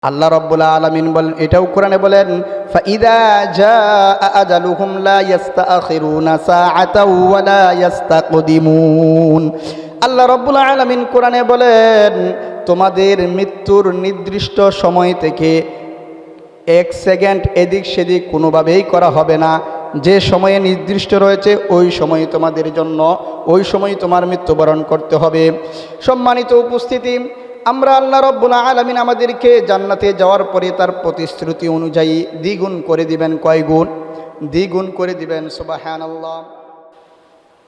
আল্লাহ রাব্বুল আলামিন বলেন, এটাও কোরআনে বলেন, ফাইদা জাআ আজালুহুম লা ইস্তাখিরুনা সাআতাও ওয়া লা ইস্তাকদিমুন। আল্লাহ রাব্বুল আলামিন কোরআনে বলেন, তোমাদের মৃত্যুর নির্দিষ্ট সময় থেকে 1 সেকেন্ড এদিক সেদিক কোনোভাবেই করা হবে না। যে সময়ে নির্দিষ্ট রয়েছে ওই সময় তোমাদের জন্য, ওই সময় তোমার মৃত্যুবরণ করতে হবে। সম্মানিত উপস্থিতি, আমরা আল্লাহ রাব্বুল আলামিন আমাদেরকে জান্নাতে যাওয়ার পরে তার প্রতিশ্রুতি অনুযায়ী দ্বিগুণ করে দিবেন। কয় গুণ? দ্বিগুণ করে দিবেন। সুবহানাল্লাহ।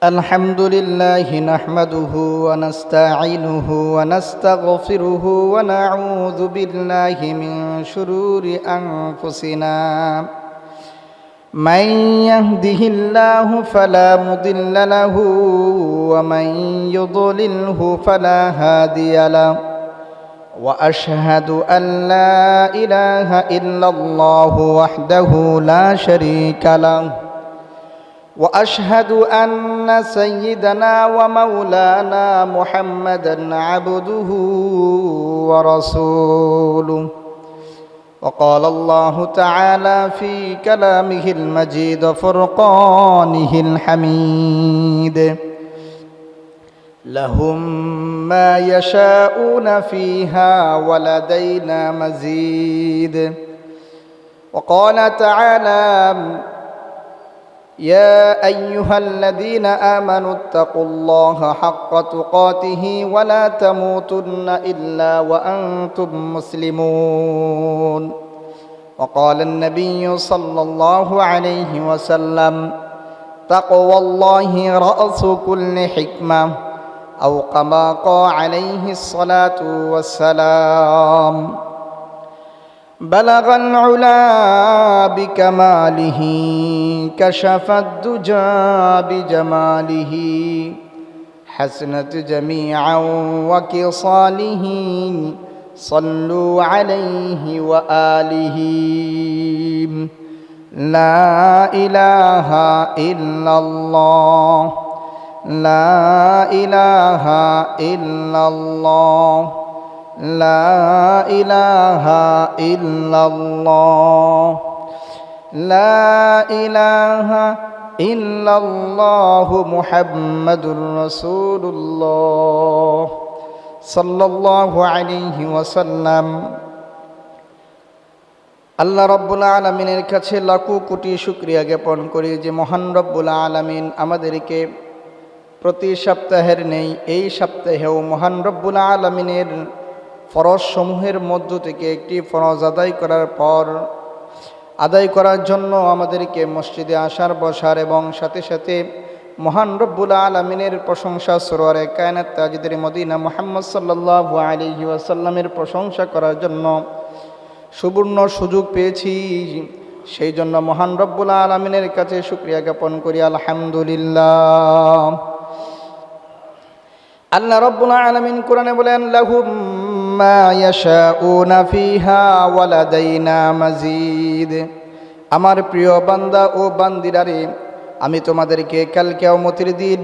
আলহামদুলিল্লাহি নাহমাদুহু ওয়া নাস্তাঈনুহু ওয়া নাস্তাগফিরুহু ওয়া নাউযু বিল্লাহি মিন শুরুরি আনফুসিনা। মান ইয়াহদিহিল্লাহু ফালা মুদিল্লা লাহু ওয়া মান ইউদ্লিলহু ফালা হাদিয়া লাহু। وأشهد أن لا إله إلا الله وحده لا شريك له وأشهد أن سيدنا ومولانا محمدا عبده ورسوله. وقال الله تعالى في كلامه المجيد وفرقانه الحميد: لهم ما يشاءون فيها ولدينا مزيد. وقال تعالى: يا أيها الذين آمنوا اتقوا الله حق تقاته ولا تموتن إلا وأنتم مسلمون. وقال النبي صلى الله عليه وسلم: تقوى الله رأس كل حكمة، أو كما قال عليه الصلاة والسلام. بلغ العلا بكماله، كشف الدجى بجماله، حسنت جميعا وكصاله، صلوا عليه وآله. لا إله إلا الله، لا إله إلا الله، لا إله إلا الله، لا إله إلا الله محمد رسول الله صلى الله عليه وسلم. আল্লাহ রব্বুল আলামিনের কাছে লাখো কোটি শুকরিয়া জ্ঞাপন করি যে মহান রব্বুল আলামিন আমাদেরকে প্রতি সপ্তাহের নেই এই সপ্তাহেও মহান রব্বুল আলামিনের ফরজ সমূহের মধ্য থেকে একটি ফরজ আদায় করার জন্য আমাদেরকে মসজিদে আসার, বসার এবং সাথে সাথে মহান রব্বুল আলামিনের প্রশংসা, সরওয়ারে কায়নাত তাজদারে মদিনা মুহাম্মদ সাল্লাল্লাহু আলাইহি ওয়াসাল্লামের প্রশংসা করার জন্য সুবর্ণ সুযোগ পেয়েছি। সেই জন্য মহান রব্বুল আলামিনের কাছে শুকরিয়া জ্ঞাপন করি। আলহামদুলিল্লাহ। আল্লাহ রব্বুল আলামিন কোরআনে বলেন, লাহুম মা ইয়াশাউনা ফিহা ওয়া লাদাইনা মাজিদ। আমার প্রিয় বান্দা ও বান্দিরারে, আমি তোমাদেরকে কাল কিয়ামতের দিন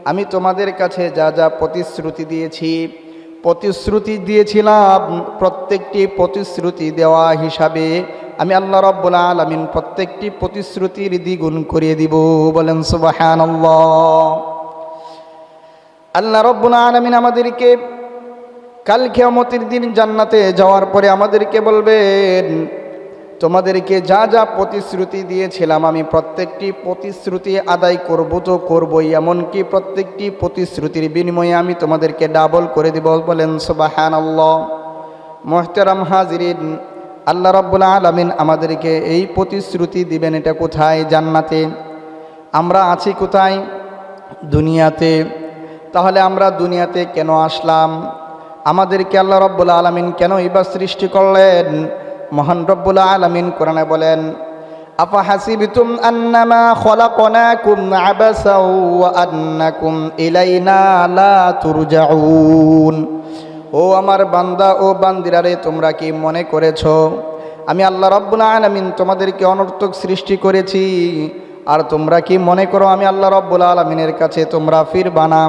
আমি তোমাদের কাছে যা যা প্রতিশ্রুতি দিয়েছিলাম, প্রত্যেকটি প্রতিশ্রুতি দেওয়া হিসাবে আমি আল্লাহ রব্বুল আলামিন প্রত্যেকটি প্রতিশ্রুতির দ্বিগুণ করিয়ে দিব। বলেন সুবহানাল্লাহ। আল্লাহ রব্বুল আলামিন আমাদেরকে কাল কিয়ামতের দিন জান্নাতে যাওয়ার পরে আমাদেরকে বলবেন, তোমাদেরকে যা যা প্রতিশ্রুতি দিয়েছিলাম আমি প্রত্যেকটি প্রতিশ্রুতি আদায় করব তো করবই, এমনকি প্রত্যেকটি প্রতিশ্রুতির বিনিময়ে আমি তোমাদেরকে ডাবল করে দিব। বলেন সুবহানাল্লাহ। মুহতারাম হাজিরিন, আল্লাহ রাব্বুল আলামিন আমাদেরকে এই প্রতিশ্রুতি দিবেন। এটা কোথায়? জান্নাতে। আমরা আছি কোথায়? দুনিয়াতে। তাহলে আমরা দুনিয়াতে কেন আসলাম? আমাদেরকে আল্লাহ রাব্বুল আলামিন কেন এবার সৃষ্টি করলেন? মহান রব্বুল আলামিন কোরআনে বলেন, আফা হাসিবতুম আন্নামা খলাকনাকুম আবাসা ওয়া আন্নাকুম ইলাইনা লা তুরজাউন। ও আমার বান্দা ও বান্দিরারে, তোমরা কি মনে করেছো আমি আল্লাহ রাব্বুল আলামিন তোমাদেরকে অনর্থক সৃষ্টি করেছি, আর তোমরা কি মনে করো আমি আল্লাহ রাব্বুল আলামিনের কাছে তোমরা ফিরবা না?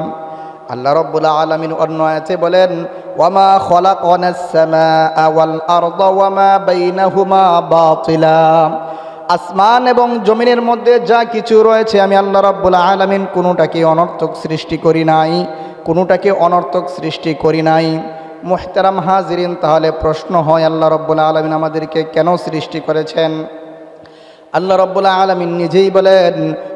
আল্লাহ রাব্বুল আলামিন অন্য আয়াতে বলেন, ওয়ামা খলাকনাস সামাআ ওয়াল আরদা ওয়ামা বাইনাহুমা বাতিলা। আসমান এবং জমিনের মধ্যে যা কিছু রয়েছে আমি আল্লাহ রাব্বুল আলামিন কোনোটাকে অনর্থক সৃষ্টি করি নাই, কোনোটাকে অনর্থক সৃষ্টি করি নাই। মুহতারাম হাজিরিন, তাহলে প্রশ্ন হয় আল্লাহ রাব্বুল আলামিন আমাদেরকে কেন সৃষ্টি করেছেন? আল্লাহ রাব্বুল আলামিন নিজেই বলেন,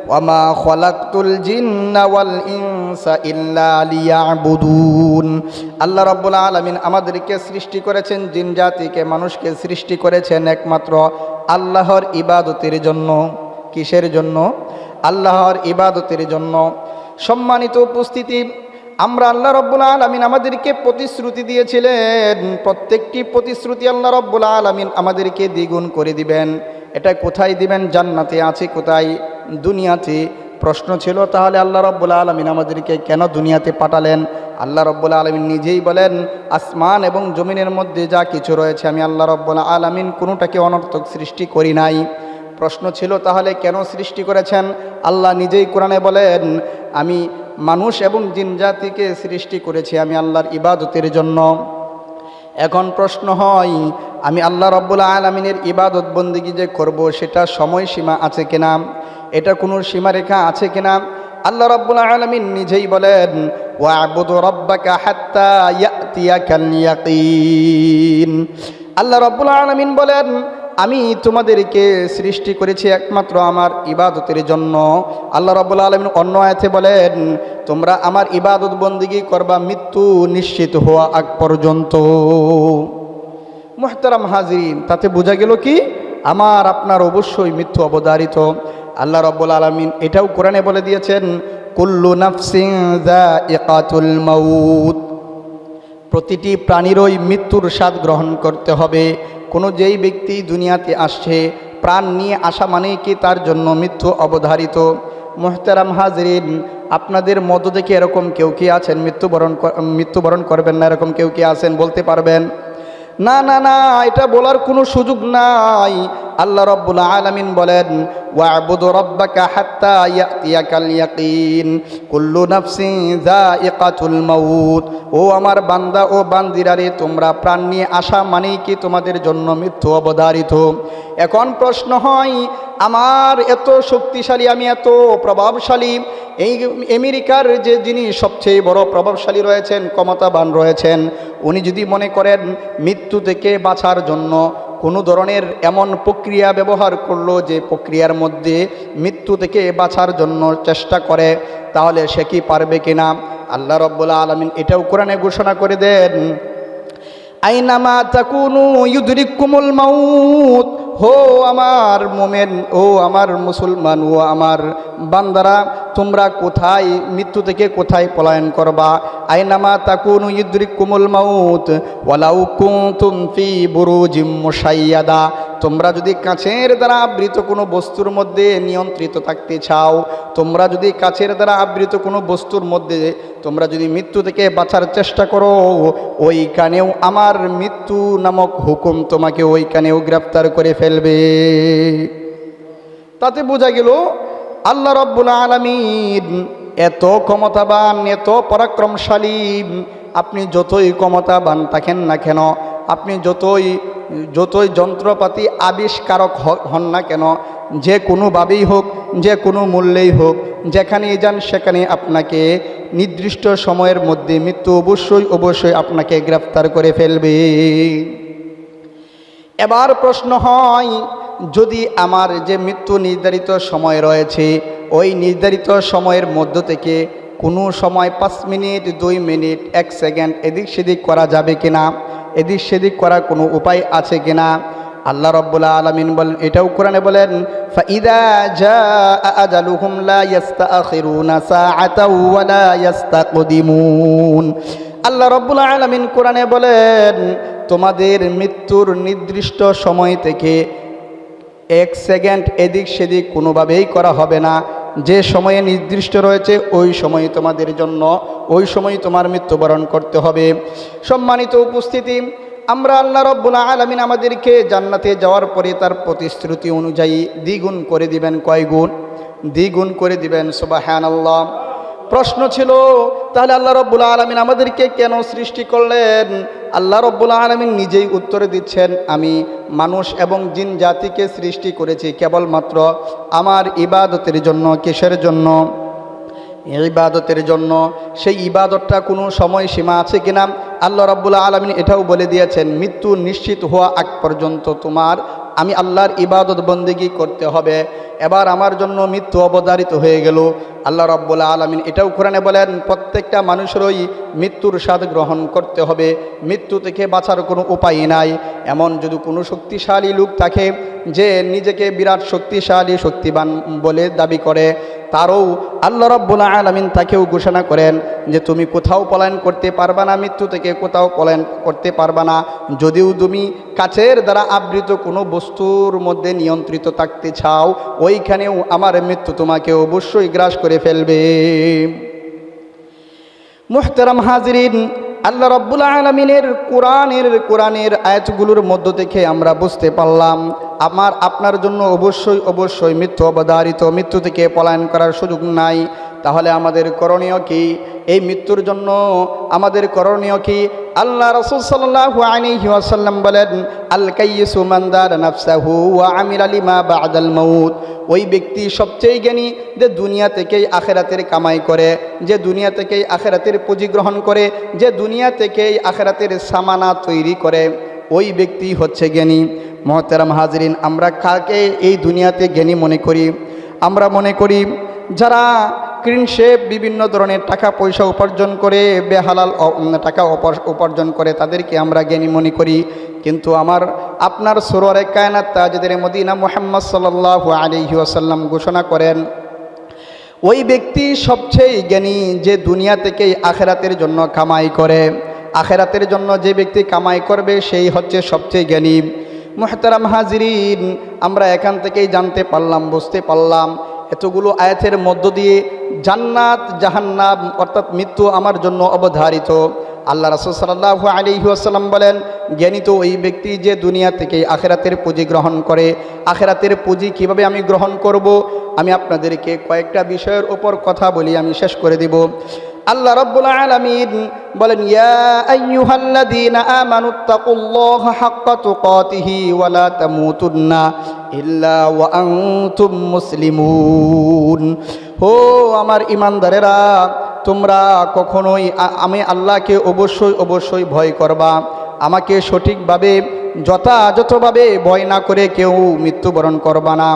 ওয়ামা খলাকতুল জিন্না ওয়াল ইনসা ইল্লা লিয়াবুদুন। আল্লাহ রাব্বুল আলামিন আমাদেরকে সৃষ্টি করেছেন, জিন জাতিকে, মানুষকে সৃষ্টি করেছেন একমাত্র আল্লাহর ইবাদতের জন্য। কিসের জন্য? আল্লাহর ইবাদতের জন্য। সম্মানিত উপস্থিতি, আমরা আল্লাহ রাব্বুল আলামিন আমাদেরকে প্রতিশ্রুতি দিয়েছিলেন, প্রত্যেকটি প্রতিশ্রুতি আল্লাহ রাব্বুল আলামিন আমাদেরকে দ্বিগুণ করে দিবেন। এটা কোথায় দিবেন? জান্নাতে আছে। কোথায়? দুনিয়াতে। প্রশ্ন ছিল, তাহলে আল্লাহ রাব্বুল আলামিন আমাদেরকে কেন দুনিয়াতে পাঠালেন? আল্লাহ রাব্বুল আলামিন নিজেই বলেন, আসমান এবং জমিনের মধ্যে যা কিছু রয়েছে আমি আল্লাহ রাব্বুল আলামিন কোনোটাকে অনর্থক সৃষ্টি করি নাই। প্রশ্ন ছিল, তাহলে কেন সৃষ্টি করেছেন? আল্লাহ নিজেই কোরআনে বলেন, আমি মানুষ এবং জিন জাতিকে সৃষ্টি করেছি আমি আল্লাহর ইবাদতের জন্য। এখন প্রশ্ন হয়, আমি আল্লাহ রাব্বুল আলামিনের ইবাদত বন্দেগী যে করব, সেটা সময়সীমা আছে কিনা? এটা কোনো সীমারেখা আছে কিনা? আল্লাহ রাব্বুল আলামিন নিজেই বলেন, ওয়া'বুদু রাব্বাকা হাত্তা ইয়াতিয়াকাল ইয়াকিন। আল্লাহ রাব্বুল আলামিন বলেন, আমি তোমাদেরকে সৃষ্টি করেছি একমাত্র আমার ইবাদতের জন্য। আল্লাহ রাব্বুল আলামিন অন্য আয়াতে বলেন, তোমরা আমার ইবাদত বন্দেগী করবা মৃত্যু নিশ্চিত হওয়া আগ পর্যন্ত। মুহতারাম হাজিরিন, তাতে বোঝা গেল কি? আমার আপনার অবশ্যই মৃত্যু অবধারিত। আল্লাহ রাব্বুল আলামিন এটাও কোরআনে বলে দিয়েছেন, কুল্লু নাফসিন যায়িকাতুল মাউত। প্রতিটি প্রাণীরই মৃত্যুর স্বাদ গ্রহণ করতে হবে। কোনো যেই ব্যক্তি দুনিয়াতে আসছে, প্রাণ নিয়ে আসা মানেই কি তার জন্য মৃত্যু অবধারিত। মুহতারাম হাজিরিন, আপনাদের মধ্য থেকে এরকম কেউ কি আছেন মৃত্যুবরণ করবেন না? এরকম কেউ কি আছেন? বলতে পারবেন? না না না, এটা বলার কোনো সুযোগ নাই। আল্লাহ রাব্বুল আলামিন বলেন, ওয়া'বুদু রাব্বাকা হাত্তা ইয়াতিয়াকাল ইয়াকিন, কুল্লু নাফসিন যায়িকাতুল মাউত। ও আমার বান্দা ও বান্দিরা রে, তোমরা প্রাণ নিয়ে আসা মানেই কি তোমাদের জন্য মৃত্যু অবধারিত। এখন প্রশ্ন হয়, আমার এত শক্তিশালী, আমি এত প্রভাবশালী, এই আমেরিকার যিনি সবচেয়ে বড় প্রভাবশালী রয়েছেন, ক্ষমতাবান রয়েছেন, উনি যদি মনে করেন মৃত্যু থেকে বাঁচার জন্য কোনো ধরনের এমন প্রক্রিয়া ব্যবহার করলো যে প্রক্রিয়ার মধ্যে মৃত্যু থেকে বাঁচার জন্য চেষ্টা করে, তাহলে সে কি পারবে কিনা? আল্লাহ রাব্বুল আলামিন এটাও কোরআনে ঘোষণা করে দেন, আইনামা তাকুনু ইউদরিকুমুল মাউত। হো আমার মোমেন, ও আমার মুসলমান, ও আমার বান্দারা, তোমরা কোথায় মৃত্যু থেকে কোথায় পলায়ন করবা? আইনামা তাকুনু ইউদরিকুমুল মাউত ওয়ালাউ কুনতুম ফি বুরুজিম মুশাইয়াদা। তোমরা যদি কাচের দ্বারা আবৃত কোনো বস্তুর মধ্যে নিয়ন্ত্রিত থাকতে চাও, তোমরা যদি কাচের দ্বারা আবৃত কোনো বস্তুর মধ্যে তোমরা যদি মৃত্যু থেকে বাঁচার চেষ্টা করো, ওইখানেও আমার মৃত্যু নামক হুকুম তোমাকে ওইখানেও গ্রেফতার করে ফেলবে। তাতে বোঝা গেল আল্লাহ রাব্বুল আলামিন এত ক্ষমতাবান, এত পরাক্রমশালী। আপনি যতই ক্ষমতাবান থাকেন না কেন, আপনি যতই যন্ত্রপাতি আবিষ্কারক হন না কেন, যে কোনোভাবেই হোক, যে কোনো মূল্যেই হোক, যেখানেই যান সেখানে আপনাকে নির্দিষ্ট সময়ের মধ্যে মৃত্যু অবশ্যই আপনাকে গ্রেফতার করে ফেলবে। এবার প্রশ্ন হয়, যদি আমার যে মৃত্যু নির্ধারিত সময় রয়েছে, ওই নির্ধারিত সময়ের মধ্য থেকে কোনো সময় 5 মিনিট, 2 মিনিট, 1 সেকেন্ড এদিক সেদিক করা যাবে কিনা? এদিক সেদিক করার কোনো উপায় আছে কিনা? আল্লাহ রাব্বুল আলামিন বলেন, এটাও কোরআনে বলেন, ফাইদা জাআ আজালুহুম লা ইস্তাখিরুনা সাআতাও ওয়া লা ইস্তাকদিমুন। আল্লাহ রাব্বুল আলামিন কোরআনে বলেন, তোমাদের মৃত্যুর নির্দিষ্ট সময় থেকে 1 সেকেন্ড এদিক সেদিক কোনোভাবেই করা হবে না। যে সময়ে নির্দিষ্ট রয়েছে ওই সময় তোমাদের জন্য, ওই সময় তোমার মৃত্যুবরণ করতে হবে। সম্মানিত উপস্থিতি, আমরা আল্লাহ রাব্বুল আলামিন আমাদেরকে জান্নাতে যাওয়ার পরে তার প্রতিশ্রুতি অনুযায়ী দ্বিগুণ করে দিবেন। কয় গুণ? দ্বিগুণ করে দিবেন। সুবহানাল্লাহ। প্রশ্ন ছিল, তাহলে আল্লাহ রাব্বুল আলামিন আমাদেরকে কেন সৃষ্টি করলেন? আল্লাহ রাব্বুল আলামিন নিজেই উত্তর দিচ্ছেন, আমি মানুষ এবং জিন জাতিকে সৃষ্টি করেছি কেবলমাত্র আমার ইবাদতের জন্য। কিসের জন্য? ইবাদতের জন্য। সেই ইবাদতটা কোনো সময়সীমা আছে কিনা? আল্লাহ রাব্বুল আলামিন এটাও বলে দিয়েছেন, মৃত্যু নিশ্চিত হওয়া আগ পর্যন্ত তোমার আমি আল্লাহর ইবাদত বন্দেগী করতে হবে। এবার আমার জন্য মৃত্যু অবধারিত হয়ে গেল। আল্লাহ রাব্বুল আলামিন এটাও কোরআনে বলেন, প্রত্যেকটা মানুষেরই মৃত্যুর স্বাদ গ্রহণ করতে হবে, মৃত্যু থেকে বাঁচার কোনো উপায় নাই। এমন যদি কোনো শক্তিশালী লোক থাকে যে নিজেকে বিরাট শক্তিশালী শক্তিবান বলে দাবি করে, তারও আল্লাহ রাব্বুল আলামিন তাকেও ঘোষণা করেন যে তুমি কোথাও পলায়ন করতে পারবা না, মৃত্যু থেকে কোথাও পলায়ন করতে পারবা না। যদিও তুমি কাচের দ্বারা আবৃত কোনো বস্তুর মধ্যে নিয়ন্ত্রিত থাকতে চাও, ওইখানেও আমার মৃত্যু তোমাকে অবশ্যই গ্রাস করে ফেলবে। মুহতারাম হাজিরিন, আল্লাহ রাব্বুল আলামিনের কোরআনের আয়াতগুলোর মধ্য থেকে আমরা বুঝতে পারলাম আপনার জন্য অবশ্যই মৃত্যু অবধারিত, মৃত্যু থেকে পলায়ন করার সুযোগ নাই। তাহলে আমাদের করণীয় কি? এই মৃত্যুর জন্য আমাদের করণীয় কি? আল্লাহ রাসূল সাল্লাল্লাহু আলাইহি ওয়াসাল্লাম বলেন, আল কাইয়িসু মান দারা নাফসাহু ওয়া আমিলা লিমা বা'দাল মাউত। ওই ব্যক্তি সবচেয়ে জ্ঞানী যে দুনিয়া থেকেই আখিরাতের কামাই করে, যে দুনিয়া থেকেই আখিরাতের পুঁজি গ্রহণ করে, যে দুনিয়া থেকেই আখিরাতের সামানা তৈরি করে, ওই ব্যক্তি হচ্ছে জ্ঞানী। মুহতারাম হাজিরিন, আমরা কাকে এই দুনিয়াতে জ্ঞানী মনে করি? আমরা মনে করি যারা ক্রিনশেপ বিভিন্ন ধরনের টাকা পয়সা উপার্জন করে, বেহালাল টাকা উপার্জন করে, তাদেরকে আমরা জ্ঞানী মনে করি। কিন্তু আপনার সুররে কায়নাত তাজেদের মদিনা মুহাম্মদ সাল্লাল্লাহু আলাইহি ওয়াসাল্লাম ঘোষণা করেন, ওই ব্যক্তি সবচেয়ে জ্ঞানী যে দুনিয়া থেকেই আখিরাতের জন্য কামাই করে। আখিরাতের জন্য যে ব্যক্তি কামাই করবে সেই হচ্ছে সবচেয়ে জ্ঞানী। মুহতারাম হাজিরিন, আমরা এখান থেকেই জানতে পারলাম, বুঝতে পারলাম এতগুলো আয়াতের মধ্য দিয়ে জান্নাত জাহান্নাম অর্থাৎ মৃত্যু আমার জন্য অবধারিত। আল্লাহ রাসূল সাল্লাল্লাহু আলাইহি ওয়াসাল্লাম বলেন, জ্ঞানী তো ওই ব্যক্তি যে দুনিয়া থেকে আখিরাতের পুঁজি গ্রহণ করে। আখিরাতের পুঁজি কিভাবে আমি গ্রহণ করব? আমি আপনাদেরকে কয়েকটা বিষয়ের উপর কথা বলি, আমি শেষ করে দেব। আল্লাহ রাব্বুল আলামিন বলেন, ইয়া আইয়ুহাল্লাযীনা আমানুত্তাকুল্লাহা হাক্কা তুকাতিহি ওয়া লা তামুতুন্না ইল্লা ওয়া আনতুম মুসলিমুন। ও আমার ঈমানদারেরা, তোমরা কখনোই আমি আল্লাহকে অবশ্যই ভয় করবা। আমাকে সঠিকভাবে যথাযথভাবে ভয় না করে কেউ মৃত্যুবরণ করবা না।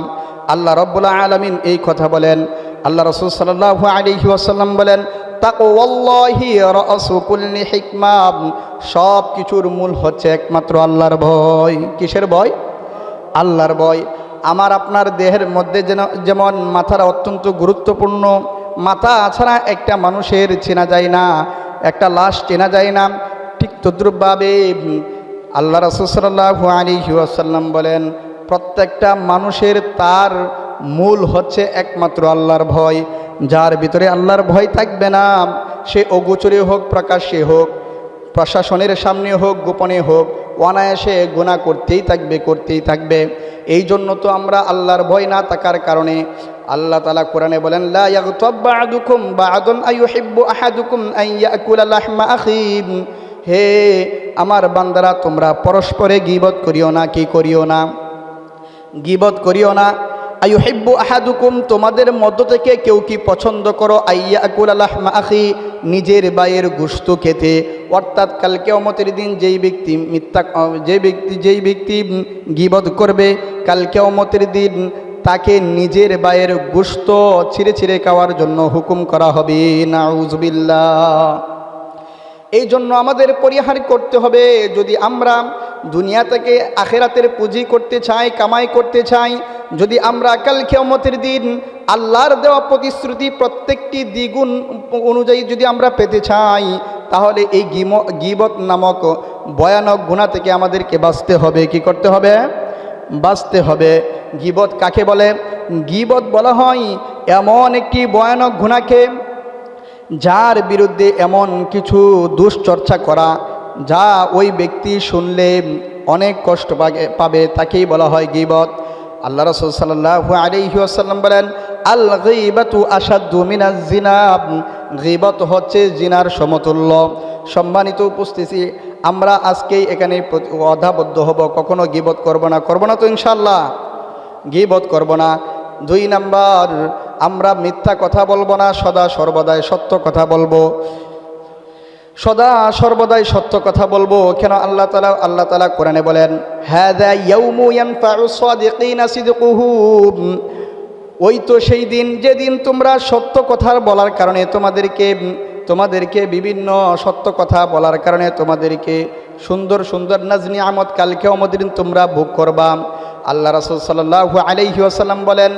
আল্লাহ রাব্বুল আলামিন এই কথা বলেন। আল্লাহ রাসূল সাল্লাল্লাহু আলাইহি ওয়াসাল্লাম বলেন, তাকওয়াল্লাহি রাসু কুল্লি হিকমা। সব কিছুর মূল হচ্ছে একমাত্র আল্লাহর ভয়। কিসের ভয়? আল্লাহর ভয়। আমার আপনার দেহের মধ্যে যেমন মাথাটা অত্যন্ত গুরুত্বপূর্ণ, মাথা ছাড়া একটা মানুষের চেনা যায় না, একটা লাশ চেনা যায় না, ঠিক তদ্রূপভাবে আল্লাহ রাসূল সাল্লাল্লাহু আলাইহি ওয়াসাল্লাম বলেন, প্রত্যেকটা মানুষের তার মূল হচ্ছে একমাত্র আল্লাহর ভয়। যার ভিতরে আল্লাহর ভয় থাকবে না, সে অগোচরে হোক প্রকাশ্যে হোক, প্রশাসনের সামনে হোক গোপনে হোক, অনায়াসে গুনাহ করতেই থাকবে। এই জন্য তো আমরা আল্লাহর ভয় না থাকার কারণে আল্লাহ তাআলা কোরআনে বলেন, লা ইয়াগতাব বা'দুকুম বা'দান আইয়ুহিব্বু আহাদুকুম আন ইয়াকুলা লাহমা আখিহি। হে আমার বান্দারা, তোমরা পরস্পরে গীবত করিও না। কি করিও না? গীবত করিও না। আইয়ুহিব্বু আহাদুকুম, তোমাদের মধ্য থেকে কেউ কি পছন্দ করো আইয়াকুলা লাহমা আখি, নিজের ভাইয়ের গোশত খেতে? অর্থাৎ কাল কিয়ামতের দিন যেই ব্যক্তি গীবত করবে, কাল কিয়ামতের দিন তাকে নিজের ভাইয়ের গোশত ছিঁড়ে খাওয়ার জন্য হুকুম করা হবে। নাউযুবিল্লাহ। এই জন্য আমাদের পরিহার করতে হবে। যদি আমরা দুনিয়া থেকে আখিরাতের পুঁজি করতে চাই, কামাই করতে চাই, যদি আমরা কাল কিয়ামতের দিন আল্লাহর দেওয়া প্রতিশ্রুতি প্রত্যেকটি দ্বিগুণ অনুযায়ী যদি আমরা পেতে চাই, তাহলে এই গীবত নামক ভয়ানক গুনাহ থেকে আমাদেরকে বাঁচতে হবে। কি করতে হবে? বাঁচতে হবে। গীবত কাকে বলে? গীবত বলা হয় এমন একটি ভয়ানক গুনাহকে যার বিরুদ্ধে এমন কিছু দুশ্চর্চা করা যা ওই ব্যক্তি শুনলে অনেক কষ্ট পাবে, তাকেই বলা হয় গীবত। আল্লাহ রাসূল সাল্লাল্লাহু আলাইহি ওয়াসাল্লাম বলেন, আল গীবাতু আশাদ্দু মিনাজ জিনা, গীবত হচ্ছে জিনার সমতুল্য। সম্মানিত উপস্থিতি, আমরা আজকেই এখানে অধাবদ্ধ হব, কখনো গীবত করব না। করব না তো ইনশাআল্লাহ? গীবত করব না। 2 নাম্বার, আমরা মিথ্যা কথা বলবো না, সদা সর্বদাই সত্য কথা বলবো। সদা সর্বদাই সত্য কথা বলবো। কেন? আল্লাহ তাআলা কোরআনে বলেন, হাযা ইয়াউমু ইয়ানফা'উ সাদিকিনা সিদকুহুম, ওই তো সেই দিন যেদিন তোমরা সত্য কথা বলার কারণে তোমাদেরকে বিভিন্ন সত্য কথা বলার কারণে তোমাদেরকে সুন্দর সুন্দর নাজ নিয়ামত কাল কিয়ামতের দিন তোমরা ভোগ করবা। আল্লাহ রাসূল সাল্লাল্লাহু আলাইহি ওয়াসাল্লাম বলেন,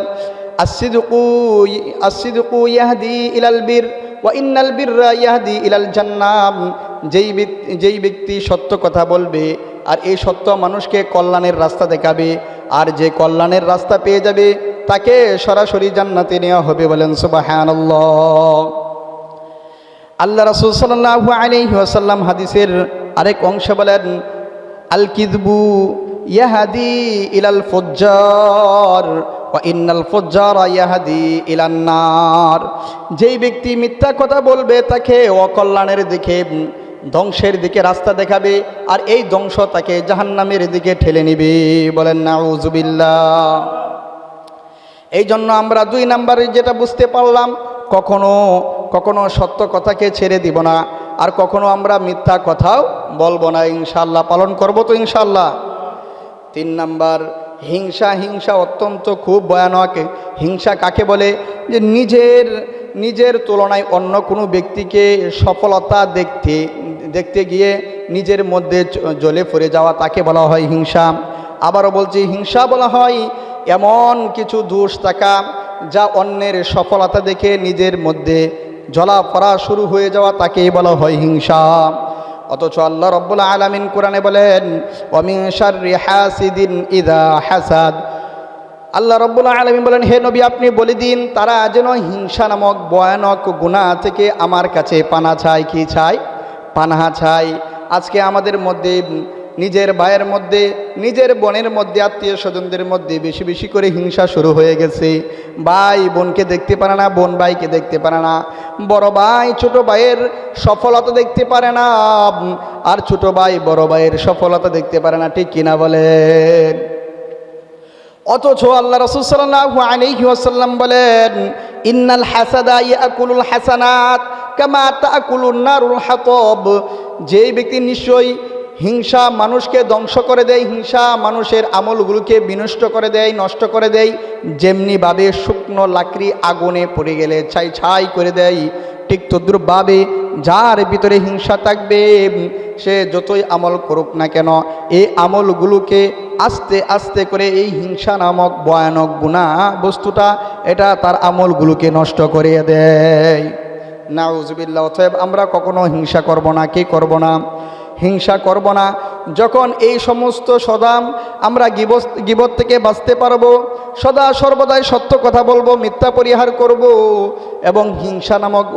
আস-সিদকু ইয়াহদি ইলাল বির ওয়া ইন্নাল বিররা ইয়াহদি ইলাল জান্নাহ, যেই ব্যক্তি সত্য কথা বলবে আর এই সত্য মানুষকে কল্যাণের রাস্তা দেখাবে, আর যে কল্যাণের রাস্তা পেয়ে যাবে তাকে সরাসরি জান্নাতে নেওয়া হবে। বলেন সুবহানাল্লাহ। আল্লাহ রাসূল সাল্লাল্লাহু আলাইহি ওয়াসাল্লাম হাদিসের আরেক অংশে বলেন, আল কিযবু ইয়াহদি ইলাল ফুজ্জার ওয়া ইন্নাল ফুজ্জারা ইয়াহদি ইলান নার, যেই ব্যক্তি মিথ্যা কথা বলবে তাকে অকল্যাণের দিকে, ধ্বংসের দিকে রাস্তা দেখাবে, আর এই ধ্বংস তাকে জাহান্নামের দিকে ঠেলে নিবে। বলেন নাউযুবিল্লাহ। এই জন্য আমরা 2 নাম্বারে যেটা বুঝতে পারলাম, কখনো সত্য কথাকে ছেড়ে দিব না, আর কখনো আমরা মিথ্যা কথাও বলবো না। ইনশাআল্লাহ পালন করব তো ইনশাআল্লাহ। 3 নাম্বার, হিংসা অত্যন্ত খুব ভয়ানক। হিংসা কাকে বলে? যে নিজের তুলনায় অন্য কোনো ব্যক্তিকে সফলতা দেখতে গিয়ে নিজের মধ্যে জ্বলে পড়ে যাওয়া, তাকে বলা হয় হিংসা। আবারও বলছি, হিংসা বলা হয় এমন কিছু দোষ থাকা যা অন্যের সফলতা দেখে নিজের মধ্যে জ্বলা পড়া শুরু হয়ে যাওয়া, তাকেই বলা হয় হিংসা। অথচ আল্লাহ রাব্বুল আলামিন কোরআনে বলেন, ওয়া মিন শাররি হাসিদিন ইযা হাসাদ, আল্লাহ রাব্বুল আলামিন বলেন, হে নবী আপনি বলে দিন তারা যেন হিংসা নামক ভয়ানক গুনাহ থেকে আমার কাছে পানা চায়। কি চায়? পানাহা চায়। আজকে আমাদের মধ্যে, নিজের ভাইয়ের মধ্যে, নিজের বোনের মধ্যে, আত্মীয় স্বজনদের মধ্যে বেশি বেশি করে হিংসা শুরু হয়ে গেছে। ভাই বোনকে দেখতে পারে না, বোন ভাইকে দেখতে পারে না, বড় ভাই ছোট ভাইয়ের সফলতা দেখতে পারে না, আর ছোট ভাই বড় ভাইয়ের সফলতা দেখতে পারে না। ঠিক কিনা বলেন? অথচ আল্লাহ রাসূল সাল্লাল্লাহু আলাইহি ওয়াসাল্লাম বলেন, ইন্নাল হাসাদা ইয়াকুলুল হাসানাত কামা তাকুলুন নারুল হাতাব, যেই ব্যক্তি নিশ্চয়ই হিংসা মানুষকে ধ্বংস করে দেয়, হিংসা মানুষের আমলগুলোকে বিনষ্ট করে দেয়, নষ্ট করে দেয়, যেমনিভাবে শুকনো লাকড়ি আগুনে পড়ে গেলে ছাই ছাই করে দেয়, ঠিক তদ্রূপভাবে যার ভিতরে হিংসা থাকবে সে যতই আমল করুক না কেন, এই আমলগুলোকে আস্তে আস্তে করে এই হিংসা নামক ভয়ানক গুনাহ বস্তুটা এটা তার আমলগুলোকে নষ্ট করে দেয়। নাউযুবিল্লাহ। অতএব আমরা কখনো হিংসা করব না। কি করব না? হিংসা করব না। যখন এই সমস্ত সদাম আমরা গীবত থেকে বাঁচতে পারবো, সদা সর্বদাই সত্য কথা বলবো, মিথ্যা পরিহার করব, এবং হিংসা নামক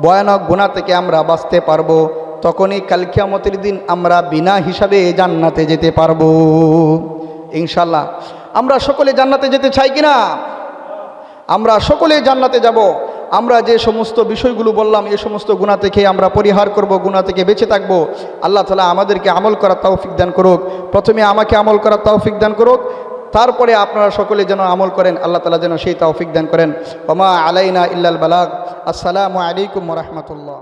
ভয়ানক গুনাহ থেকে আমরা বাঁচতে পারবো, তখনই কাল কিয়ামতের দিন আমরা বিনা হিসাবে জান্নাতে যেতে পারবো ইনশাআল্লাহ। আমরা সকলে জান্নাতে যেতে চাই কিনা? আমরা সকলে জান্নাতে যাব। আমরা যে সমস্ত বিষয়গুলো বললাম এই সমস্ত গুনাহ থেকে আমরা পরিহার করব, গুনাহ থেকে বেঁচে থাকব। আল্লাহ তাআলা আমাদেরকে আমল করার তৌফিক দান করুক। প্রথমে আমাকে আমল করার তৌফিক দান করুক, তারপরে আপনারা সকলে যেন আমল করেন। আল্লাহ তাআলা যেন সেই তৌফিক দান করেন। ওয়া মা আলাইনা ইল্লাল বালাগ। আসসালামু আলাইকুম ওয়া রাহমাতুল্লাহ।